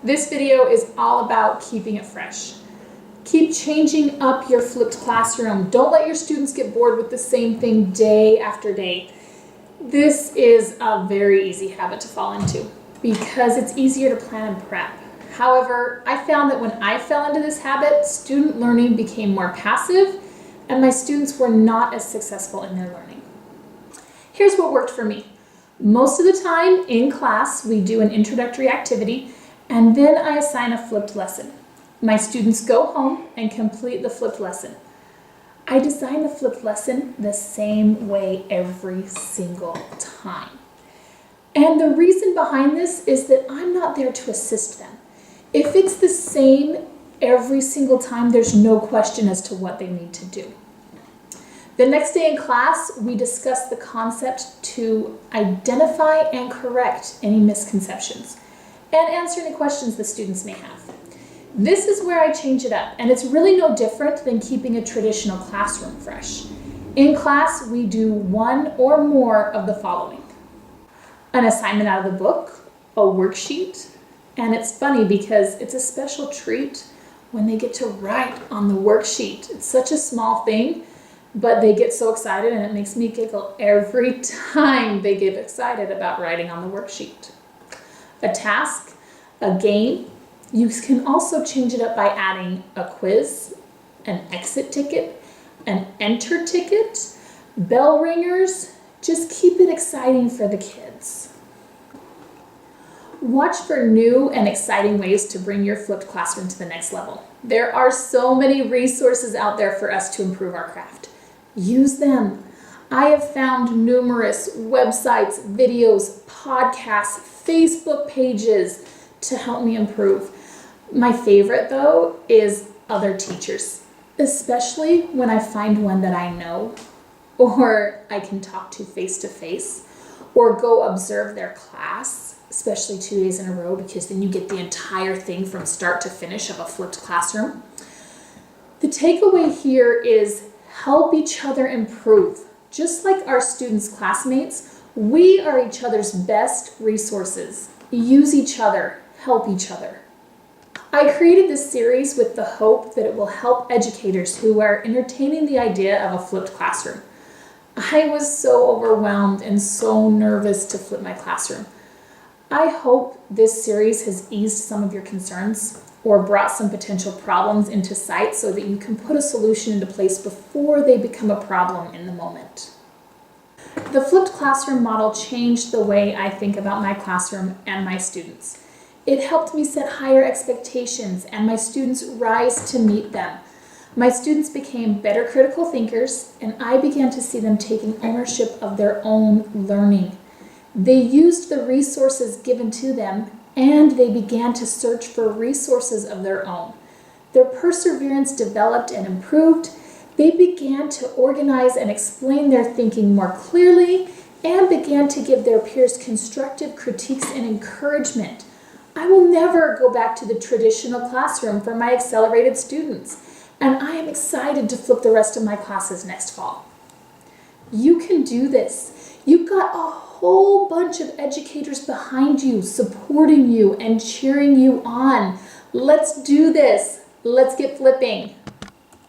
This video is all about keeping it fresh. Keep changing up your flipped classroom. Don't let your students get bored with the same thing day after day. This is a very easy habit to fall into because it's easier to plan and prep. However, I found that when I fell into this habit, student learning became more passive and my students were not as successful in their learning. Here's what worked for me. Most of the time in class, we do an introductory activity and then I assign a flipped lesson. My students go home and complete the flipped lesson. I design the flipped lesson the same way every single time. And the reason behind this is that I'm not there to assist them. If it's the same every single time, there's no question as to what they need to do. The next day in class, we discuss the concept to identify and correct any misconceptions and answer any questions the students may have. This is where I change it up, and it's really no different than keeping a traditional classroom fresh. In class, we do one or more of the following: an assignment out of the book, a worksheet, and it's funny because it's a special treat when they get to write on the worksheet. It's such a small thing, but they get so excited and it makes me giggle every time they get excited about writing on the worksheet. A task, a game. You can also change it up by adding a quiz, an exit ticket, an enter ticket, bell ringers. Just keep it exciting for the kids. Watch for new and exciting ways to bring your flipped classroom to the next level. There are so many resources out there for us to improve our craft. Use them. I have found numerous websites, videos, podcasts, Facebook pages to help me improve. My favorite, though, is other teachers, especially when I find one that I know or I can talk to face, or go observe their class, especially 2 days in a row, because then you get the entire thing from start to finish of a flipped classroom. The takeaway here is help each other improve. Just like our students' classmates, we are each other's best resources. Use each other, help each other. I created this series with the hope that it will help educators who are entertaining the idea of a flipped classroom. I was so overwhelmed and so nervous to flip my classroom. I hope this series has eased some of your concerns or brought some potential problems into sight so that you can put a solution into place before they become a problem in the moment. The flipped classroom model changed the way I think about my classroom and my students. It helped me set higher expectations and my students rise to meet them. My students became better critical thinkers and I began to see them taking ownership of their own learning. They used the resources given to them and they began to search for resources of their own. Their perseverance developed and improved. They began to organize and explain their thinking more clearly and began to give their peers constructive critiques and encouragement. I will never go back to the traditional classroom for my accelerated students, and I am excited to flip the rest of my classes next fall. You can do this. You've got a whole bunch of educators behind you, supporting you and cheering you on. Let's do this. Let's get flipping.